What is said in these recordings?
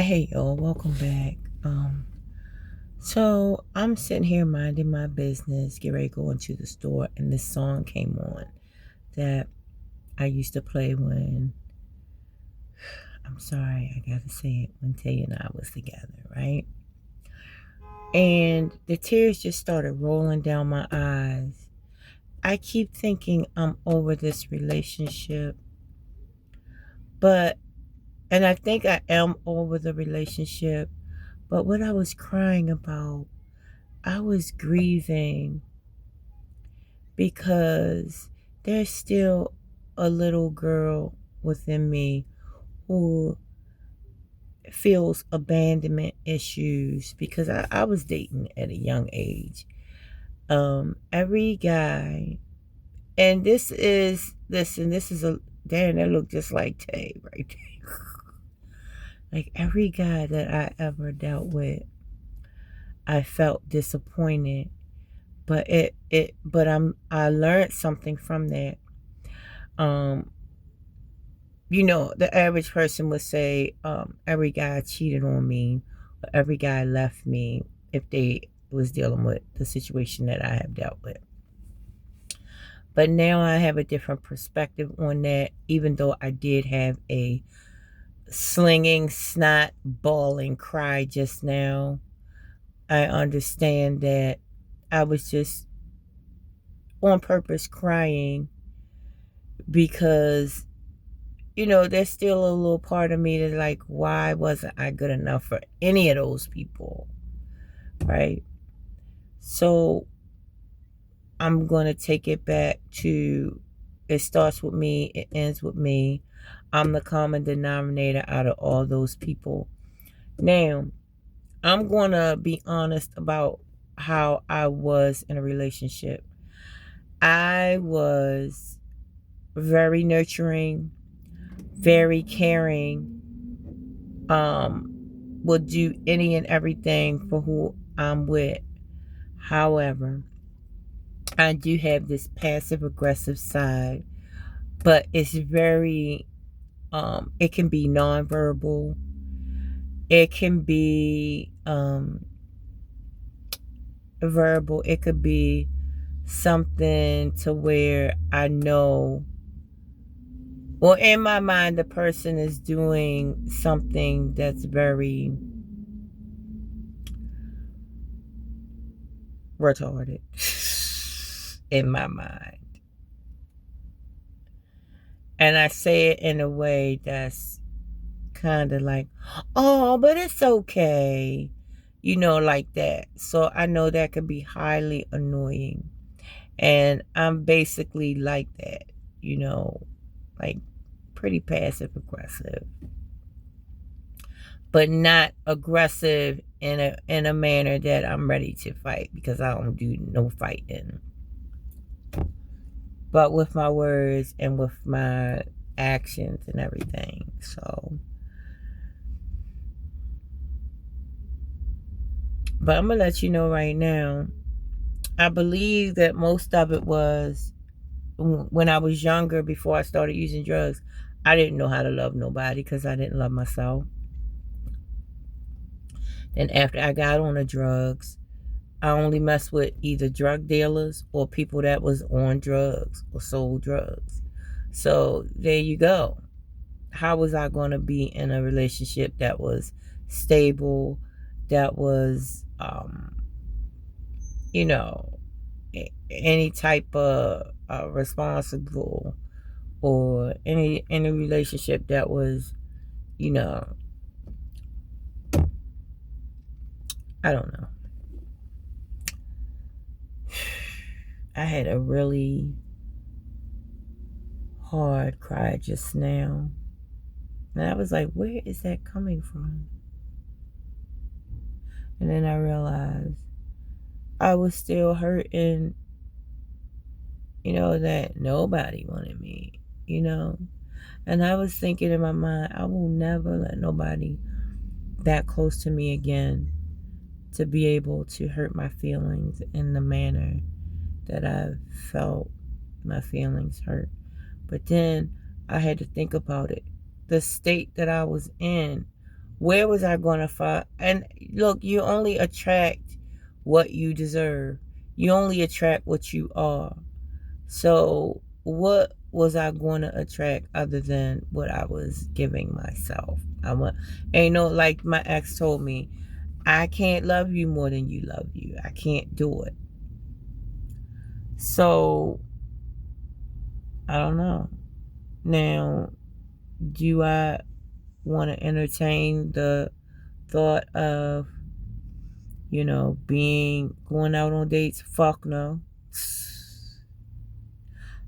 Hey y'all, welcome back. So I'm sitting here minding my business, get ready to go into the store, and this song came on that I used to play when I'm sorry, I gotta say it, when Tay and I was together, right? And the tears just started rolling down my eyes. I keep thinking I'm over this relationship, but and I think I am over the relationship, but what I was crying about, I was grieving because there's still a little girl within me who feels abandonment issues because I was dating at a young age. Every guy, and this is a damn that look just like Tay right there. Like every guy that I ever dealt with, I felt disappointed. But I learned something from that. Um, the average person would say, every guy cheated on me, or every guy left me if they was dealing with the situation that I have dealt with. But now I have a different perspective on that, even though I did have a slinging, snot, bawling cry just now. I understand that I was just on purpose crying because there's still a little part of me that's like, why wasn't I good enough for any of those people? Right? So I'm going to take it back to it starts with me, it ends with me. I'm the common denominator out of all those people. Now, I'm going to be honest about how I was in a relationship. I was very nurturing, very caring, um, will do any and everything for who I'm with. However, I do have this passive aggressive side, but it's very it can be nonverbal. It can be verbal. It could be something to where I know, well, in my mind the person is doing something that's very retarded in my mind. And I say it in a way that's kind of like, oh, but it's okay, like that. So I know that could be highly annoying. And I'm basically like that, you know, like pretty passive aggressive, but not aggressive in a manner that I'm ready to fight because I don't do no fighting. But with my words and with my actions and everything. So, but I'm gonna let you know right now. I believe that most of it was when I was younger, before I started using drugs. I didn't know how to love nobody because I didn't love myself. And after I got on the drugs, I only messed with either drug dealers or people that was on drugs or sold drugs. So there you go. How was I going to be in a relationship that was stable, that was, you know, any type of responsible, or any relationship that was, you know, I don't know. I had a really hard cry just now. And I was like, where is that coming from? And then I realized I was still hurting, that nobody wanted me, you know? And I was thinking in my mind, I will never let nobody that close to me again to be able to hurt my feelings in the manner that I felt my feelings hurt. But then I had to think about it. The state that I was in Where was I going to find? And look, you only attract what you deserve. You only attract what you are. So what was I going to attract other than what I was giving myself? And like my ex told me, I can't love you more than you love you. I can't do it. So I don't know. Now, do I want to entertain the thought of, going out on dates? Fuck no.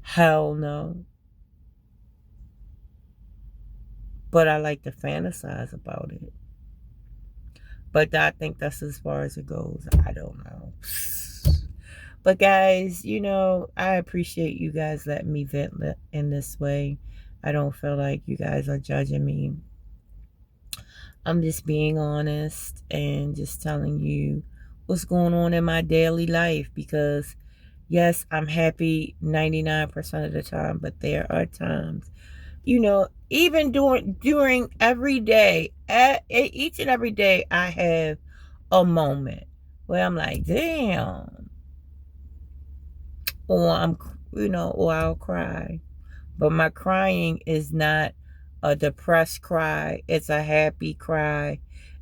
Hell no. But I like to fantasize about it. But I think that's as far as it goes. I don't know. But guys, I appreciate you guys letting me vent in this way. I don't feel like you guys are judging me. I'm just being honest and just telling you what's going on in my daily life, because yes, I'm happy 99% of the time, but there are times, even during every day, each and every day, I have a moment where I'm like, damn, or I'll cry. But my crying is not a depressed cry. It's a happy cry.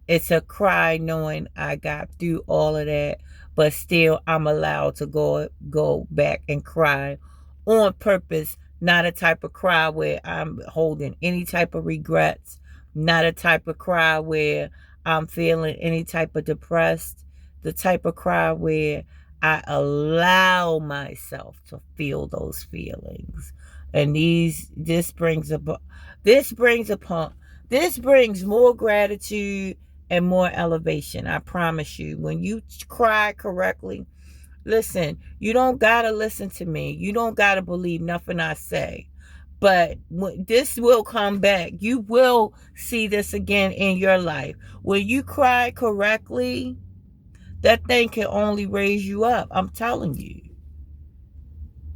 It's a cry knowing I got through all of that, but still I'm allowed to go back and cry on purpose. Not a type of cry where I'm holding any type of regrets. Not a type of cry where I'm feeling any type of depressed. The type of cry where I allow myself to feel those feelings. And this brings more gratitude and more elevation. I promise you. When you cry correctly, listen, you don't gotta listen to me. You don't gotta believe nothing I say. But this will come back. You will see this again in your life. When you cry correctly, that thing can only raise you up. I'm telling you.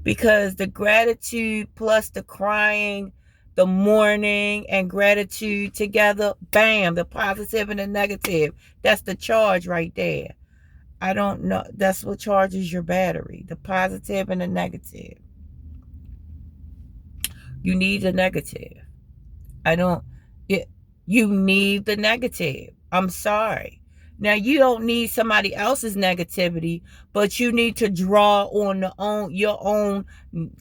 Because the gratitude plus the crying, the mourning and gratitude together, bam, the positive and the negative. That's the charge right there. I don't know. That's what charges your battery. The positive and the negative. You need the negative. I don't. You need the negative. I'm sorry. Now, you don't need somebody else's negativity, but you need to draw on your own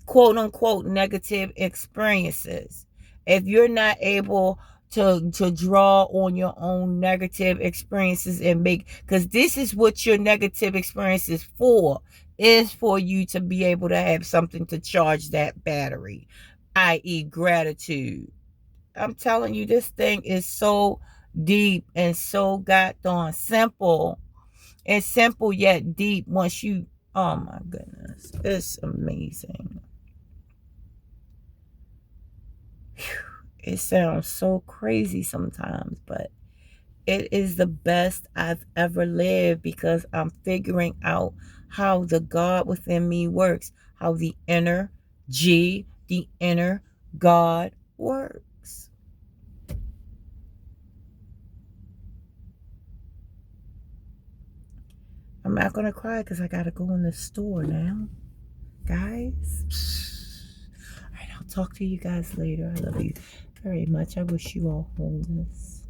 quote unquote negative experiences. If you're not able to draw on your own negative experiences and because this is what your negative experience is for you to be able to have something to charge that battery, i.e., gratitude. I'm telling you, this thing is so deep and so goddamn simple. It's simple yet deep once you, oh my goodness, it's amazing. It sounds so crazy sometimes, but it is the best I've ever lived, because I'm figuring out how the God within me works, how the inner God works. I'm not going to cry because I got to go in the store now. Guys. All right, I'll talk to you guys later. I love you very much. I wish you all wholeness.